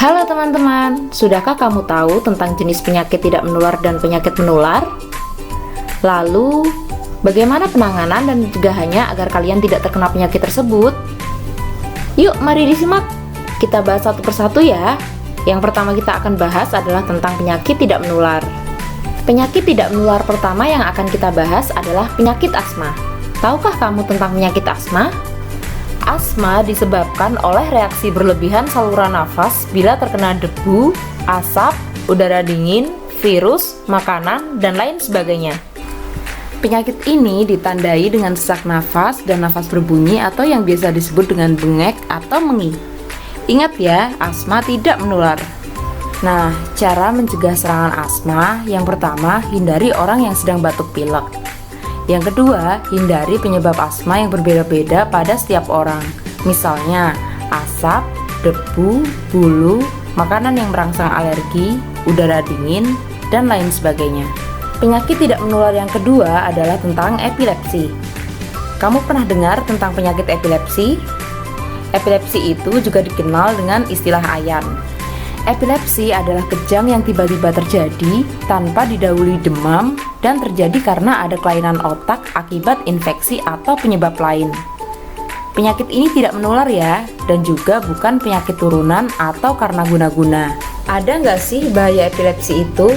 Halo teman-teman, sudahkah kamu tahu tentang jenis penyakit tidak menular dan penyakit menular? Lalu, bagaimana penanganan dan pencegahannya agar kalian tidak terkena penyakit tersebut? Yuk, mari disimak. Kita bahas satu persatu ya. Yang pertama kita akan bahas adalah tentang penyakit tidak menular. Penyakit tidak menular pertama yang akan kita bahas adalah penyakit asma. Tahukah kamu tentang penyakit asma? Asma disebabkan oleh reaksi berlebihan saluran nafas bila terkena debu, asap, udara dingin, virus, makanan, dan lain sebagainya. Penyakit ini ditandai dengan sesak nafas dan nafas berbunyi atau yang biasa disebut dengan bengek atau mengih. Ingat ya, asma tidak menular. Nah, cara mencegah serangan asma, yang pertama, hindari orang yang sedang batuk pilek. Yang kedua, hindari penyebab asma yang berbeda-beda pada setiap orang. Misalnya, asap, debu, bulu, makanan yang merangsang alergi, udara dingin, dan lain sebagainya. Penyakit tidak menular yang kedua adalah tentang epilepsi. Kamu pernah dengar tentang penyakit epilepsi? Epilepsi itu juga dikenal dengan istilah ayan. Epilepsi adalah kejang yang tiba-tiba terjadi tanpa didahului demam dan terjadi karena ada kelainan otak akibat infeksi atau penyebab lain. Penyakit ini tidak menular ya, dan juga bukan penyakit turunan atau karena guna-guna. Ada nggak sih bahaya epilepsi itu?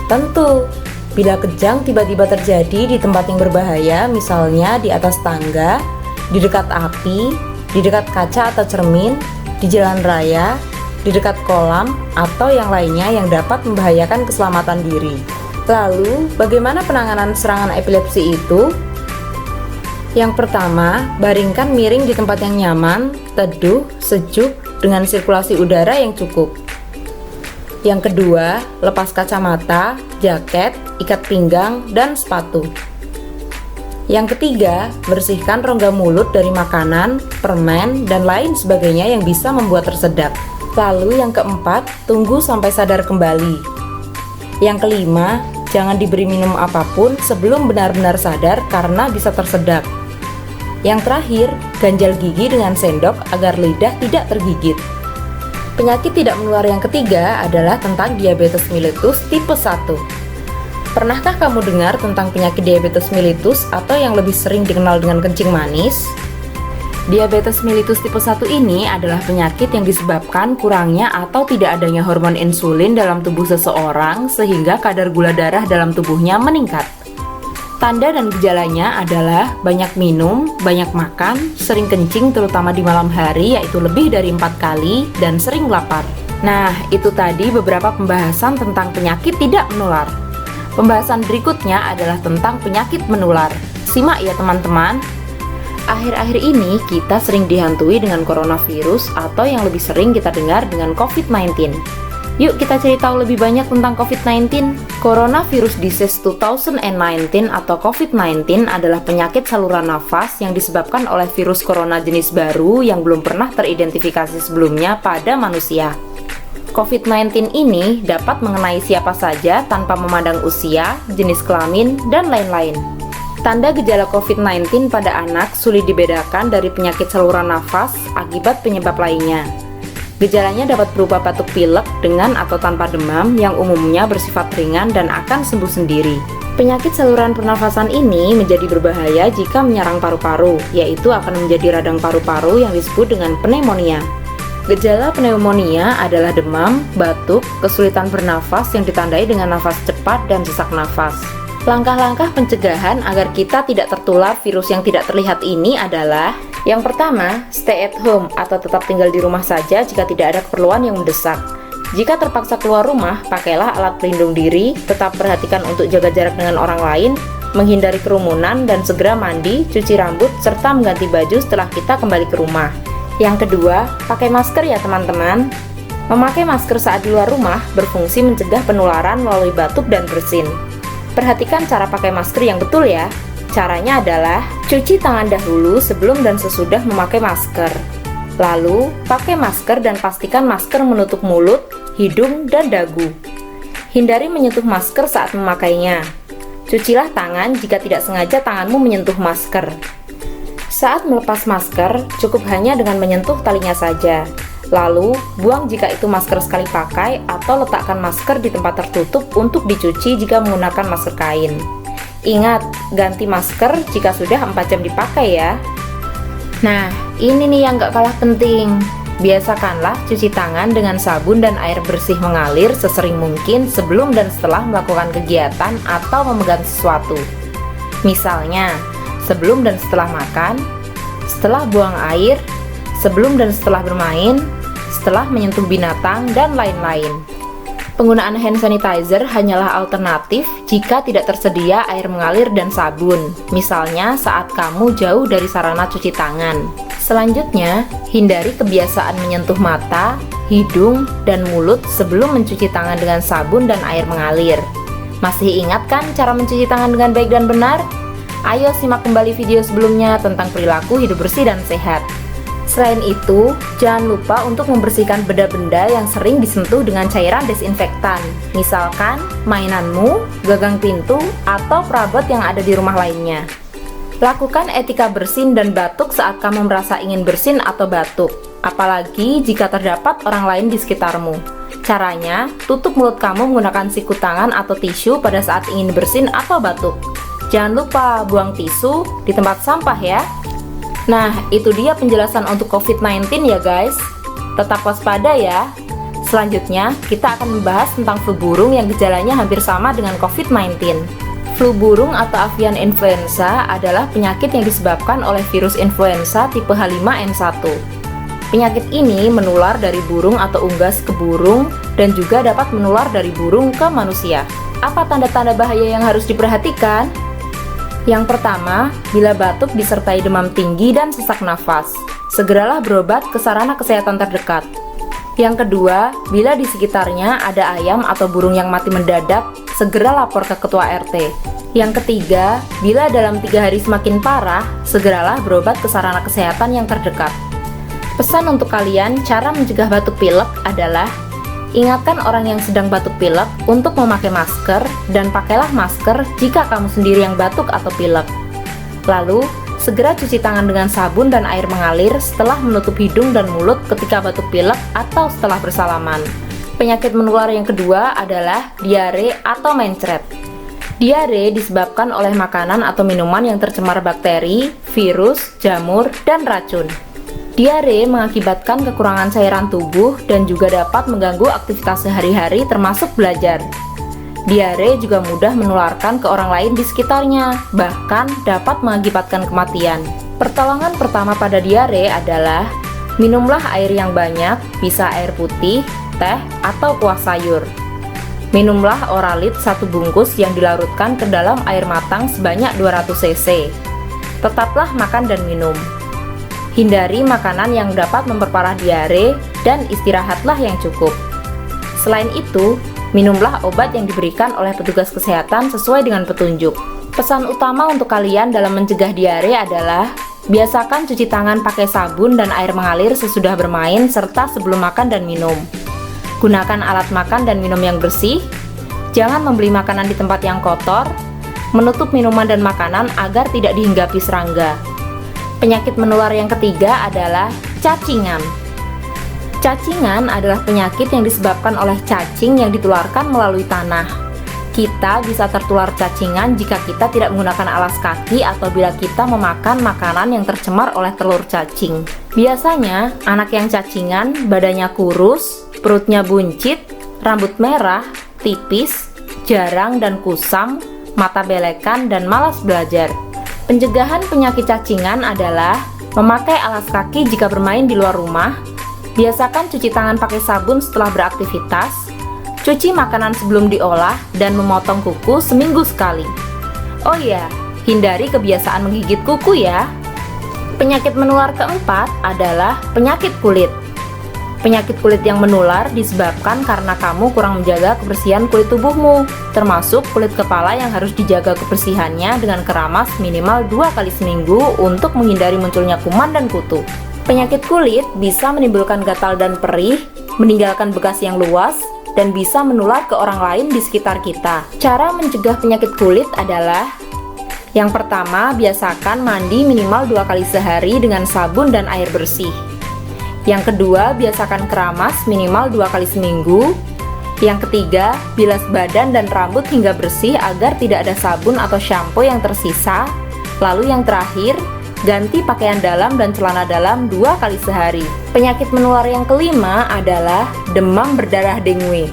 Tentu, bila kejang tiba-tiba terjadi di tempat yang berbahaya, misalnya di atas tangga, di dekat api, di dekat kaca atau cermin, di jalan raya, di dekat kolam, atau yang lainnya yang dapat membahayakan keselamatan diri. Lalu, bagaimana penanganan serangan epilepsi itu? Yang pertama, baringkan miring di tempat yang nyaman, teduh, sejuk, dengan sirkulasi udara yang cukup. Yang kedua, lepas kacamata, jaket, ikat pinggang, dan sepatu. Yang ketiga, bersihkan rongga mulut dari makanan, permen, dan lain sebagainya yang bisa membuat tersedak. Lalu yang keempat, tunggu sampai sadar kembali. Yang kelima, jangan diberi minum apapun sebelum benar-benar sadar karena bisa tersedak. Yang terakhir, ganjal gigi dengan sendok agar lidah tidak tergigit. Penyakit tidak menular yang ketiga adalah tentang diabetes mellitus tipe 1. Pernahkah kamu dengar tentang penyakit diabetes mellitus atau yang lebih sering dikenal dengan kencing manis? Diabetes mellitus tipe 1 ini adalah penyakit yang disebabkan kurangnya atau tidak adanya hormon insulin dalam tubuh seseorang sehingga kadar gula darah dalam tubuhnya meningkat. Tanda dan gejalanya adalah banyak minum, banyak makan, sering kencing terutama di malam hari yaitu lebih dari 4 kali, dan sering lapar. Nah, itu tadi beberapa pembahasan tentang penyakit tidak menular. Pembahasan berikutnya adalah tentang penyakit menular. Simak ya teman-teman. Akhir-akhir ini kita sering dihantui dengan coronavirus atau yang lebih sering kita dengar dengan COVID-19. Yuk kita cari tahu lebih banyak tentang COVID-19. Coronavirus Disease 2019 atau COVID-19 adalah penyakit saluran nafas yang disebabkan oleh virus corona jenis baru yang belum pernah teridentifikasi sebelumnya pada manusia. COVID-19 ini dapat mengenai siapa saja tanpa memandang usia, jenis kelamin, dan lain-lain. Tanda gejala COVID-19 pada anak sulit dibedakan dari penyakit saluran nafas akibat penyebab lainnya. Gejalanya dapat berupa batuk pilek dengan atau tanpa demam yang umumnya bersifat ringan dan akan sembuh sendiri. Penyakit saluran pernafasan ini menjadi berbahaya jika menyerang paru-paru, yaitu akan menjadi radang paru-paru yang disebut dengan pneumonia. Gejala pneumonia adalah demam, batuk, kesulitan bernafas yang ditandai dengan nafas cepat dan sesak nafas. Langkah-langkah pencegahan agar kita tidak tertular virus yang tidak terlihat ini adalah: yang pertama, stay at home atau tetap tinggal di rumah saja jika tidak ada keperluan yang mendesak. Jika terpaksa keluar rumah, pakailah alat pelindung diri, tetap perhatikan untuk jaga jarak dengan orang lain, menghindari kerumunan, dan segera mandi, cuci rambut, serta mengganti baju setelah kita kembali ke rumah. Yang kedua, pakai masker ya teman-teman. Memakai masker saat di luar rumah berfungsi mencegah penularan melalui batuk dan bersin. Perhatikan cara pakai masker yang betul ya. Caranya adalah cuci tangan dahulu sebelum dan sesudah memakai masker. Lalu, pakai masker dan pastikan masker menutup mulut, hidung, dan dagu. Hindari menyentuh masker saat memakainya. Cucilah tangan jika tidak sengaja tanganmu menyentuh masker. Saat melepas masker, cukup hanya dengan menyentuh talinya saja. Lalu, buang jika itu masker sekali pakai atau letakkan masker di tempat tertutup untuk dicuci jika menggunakan masker kain. Ingat, ganti masker jika sudah 4 jam dipakai ya. Nah, ini nih yang gak kalah penting. Biasakanlah cuci tangan dengan sabun dan air bersih mengalir sesering mungkin sebelum dan setelah melakukan kegiatan atau memegang sesuatu. Misalnya, sebelum dan setelah makan, setelah buang air, sebelum dan setelah bermain, setelah menyentuh binatang, dan lain-lain. Penggunaan hand sanitizer hanyalah alternatif jika tidak tersedia air mengalir dan sabun, misalnya saat kamu jauh dari sarana cuci tangan. Selanjutnya, hindari kebiasaan menyentuh mata, hidung, dan mulut sebelum mencuci tangan dengan sabun dan air mengalir. Masih ingat kan cara mencuci tangan dengan baik dan benar? Ayo simak kembali video sebelumnya tentang perilaku hidup bersih dan sehat. Selain itu, jangan lupa untuk membersihkan benda-benda yang sering disentuh dengan cairan desinfektan. Misalkan, mainanmu, gagang pintu, atau perabot yang ada di rumah lainnya. Lakukan etika bersin dan batuk saat kamu merasa ingin bersin atau batuk, apalagi jika terdapat orang lain di sekitarmu. Caranya, tutup mulut kamu menggunakan siku tangan atau tisu pada saat ingin bersin atau batuk. Jangan lupa buang tisu di tempat sampah ya. Nah, itu dia penjelasan untuk COVID-19 ya guys. Tetap waspada ya. Selanjutnya, kita akan membahas tentang flu burung yang gejalanya hampir sama dengan COVID-19. Flu burung atau avian influenza adalah penyakit yang disebabkan oleh virus influenza tipe H5N1. Penyakit ini menular dari burung atau unggas ke burung dan juga dapat menular dari burung ke manusia. Apa tanda-tanda bahaya yang harus diperhatikan? Yang pertama, bila batuk disertai demam tinggi dan sesak nafas, segeralah berobat ke sarana kesehatan terdekat. Yang kedua, bila di sekitarnya ada ayam atau burung yang mati mendadak, segera lapor ke ketua RT. Yang ketiga, bila dalam 3 hari semakin parah, segeralah berobat ke sarana kesehatan yang terdekat. Pesan untuk kalian, cara mencegah batuk pilek adalah ingatkan orang yang sedang batuk pilek untuk memakai masker dan pakailah masker jika kamu sendiri yang batuk atau pilek. Lalu, segera cuci tangan dengan sabun dan air mengalir setelah menutup hidung dan mulut ketika batuk pilek atau setelah bersalaman. Penyakit menular yang kedua adalah diare atau mencret. Diare disebabkan oleh makanan atau minuman yang tercemar bakteri, virus, jamur, dan racun. Diare mengakibatkan kekurangan cairan tubuh dan juga dapat mengganggu aktivitas sehari-hari termasuk belajar. Diare juga mudah menularkan ke orang lain di sekitarnya, bahkan dapat mengakibatkan kematian. Pertolongan pertama pada diare adalah minumlah air yang banyak, bisa air putih, teh, atau kuah sayur. Minumlah Oralit 1 bungkus yang dilarutkan ke dalam air matang sebanyak 200 cc. Tetaplah makan dan minum. Hindari makanan yang dapat memperparah diare dan istirahatlah yang cukup. Selain itu, minumlah obat yang diberikan oleh petugas kesehatan sesuai dengan petunjuk. Pesan utama untuk kalian dalam mencegah diare adalah biasakan cuci tangan pakai sabun dan air mengalir sesudah bermain serta sebelum makan dan minum. Gunakan alat makan dan minum yang bersih. Jangan membeli makanan di tempat yang kotor. Menutup minuman dan makanan agar tidak dihinggapi serangga. Penyakit menular yang ketiga adalah cacingan. Cacingan adalah penyakit yang disebabkan oleh cacing yang ditularkan melalui tanah. Kita bisa tertular cacingan jika kita tidak menggunakan alas kaki atau bila kita memakan makanan yang tercemar oleh telur cacing. Biasanya, anak yang cacingan badannya kurus, perutnya buncit, rambut merah, tipis, jarang dan kusam, mata belekan, dan malas belajar. Pencegahan penyakit cacingan adalah memakai alas kaki jika bermain di luar rumah, biasakan cuci tangan pakai sabun setelah beraktivitas, cuci makanan sebelum diolah, dan memotong kuku seminggu sekali. Oh iya, hindari kebiasaan menggigit kuku ya. Penyakit menular keempat adalah penyakit kulit. Penyakit kulit yang menular disebabkan karena kamu kurang menjaga kebersihan kulit tubuhmu, termasuk kulit kepala yang harus dijaga kebersihannya dengan keramas minimal 2 kali seminggu untuk menghindari munculnya kuman dan kutu. Penyakit kulit bisa menimbulkan gatal dan perih, meninggalkan bekas yang luas, dan bisa menular ke orang lain di sekitar kita. Cara mencegah penyakit kulit adalah yang pertama, biasakan mandi minimal 2 kali sehari dengan sabun dan air bersih. Yang kedua, biasakan keramas minimal 2 kali seminggu. Yang ketiga, bilas badan dan rambut hingga bersih agar tidak ada sabun atau shampoo yang tersisa. Lalu yang terakhir, ganti pakaian dalam dan celana dalam 2 kali sehari. Penyakit menular yang kelima adalah demam berdarah dengue.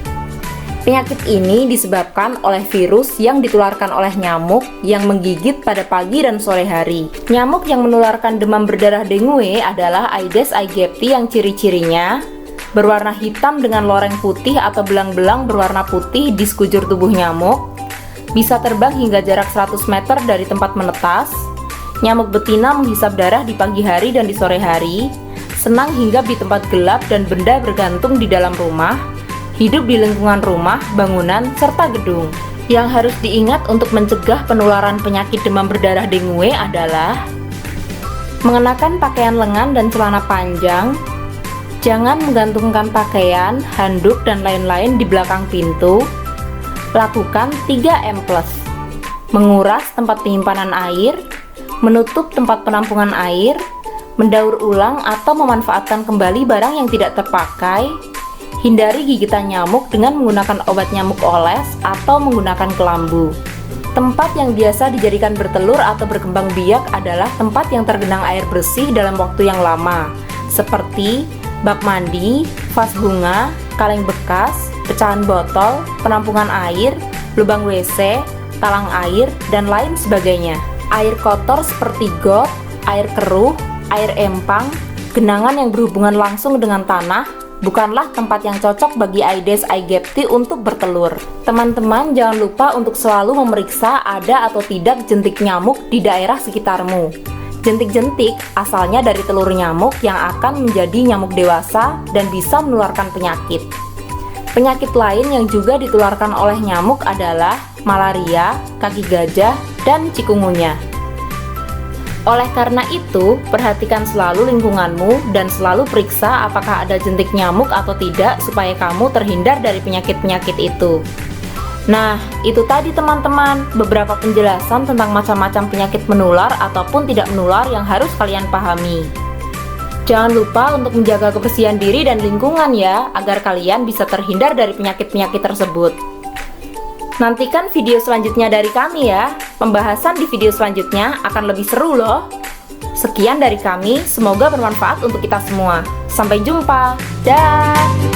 Penyakit ini disebabkan oleh virus yang ditularkan oleh nyamuk yang menggigit pada pagi dan sore hari. Nyamuk yang menularkan demam berdarah dengue adalah Aedes aegypti yang ciri-cirinya berwarna hitam dengan loreng putih atau belang-belang berwarna putih di sekujur tubuh nyamuk, bisa terbang hingga jarak 100 meter dari tempat menetas. Nyamuk betina menghisap darah di pagi hari dan di sore hari, senang hinggap di tempat gelap dan benda bergantung di dalam rumah, hidup di lingkungan rumah, bangunan, serta gedung. Yang harus diingat untuk mencegah penularan penyakit demam berdarah dengue adalah mengenakan pakaian lengan dan celana panjang, jangan menggantungkan pakaian, handuk, dan lain-lain di belakang pintu, lakukan 3M+, menguras tempat penyimpanan air, menutup tempat penampungan air, mendaur ulang atau memanfaatkan kembali barang yang tidak terpakai, hindari gigitan nyamuk dengan menggunakan obat nyamuk oles atau menggunakan kelambu. Tempat yang biasa dijadikan bertelur atau berkembang biak adalah tempat yang tergenang air bersih dalam waktu yang lama, seperti bak mandi, vas bunga, kaleng bekas, pecahan botol, penampungan air, lubang WC, talang air, dan lain sebagainya. Air kotor seperti got, air keruh, air empang, genangan yang berhubungan langsung dengan tanah bukanlah tempat yang cocok bagi Aedes aegypti untuk bertelur. Teman-teman jangan lupa untuk selalu memeriksa ada atau tidak jentik nyamuk di daerah sekitarmu. Jentik-jentik asalnya dari telur nyamuk yang akan menjadi nyamuk dewasa dan bisa menularkan penyakit. Penyakit lain yang juga ditularkan oleh nyamuk adalah malaria, kaki gajah, dan cikungunya. Oleh karena itu, perhatikan selalu lingkunganmu dan selalu periksa apakah ada jentik nyamuk atau tidak supaya kamu terhindar dari penyakit-penyakit itu. Nah, itu tadi teman-teman, beberapa penjelasan tentang macam-macam penyakit menular ataupun tidak menular yang harus kalian pahami. Jangan lupa untuk menjaga kebersihan diri dan lingkungan ya, agar kalian bisa terhindar dari penyakit-penyakit tersebut. Nantikan video selanjutnya dari kami ya. Pembahasan di video selanjutnya akan lebih seru loh. Sekian dari kami, semoga bermanfaat untuk kita semua. Sampai jumpa. Dah.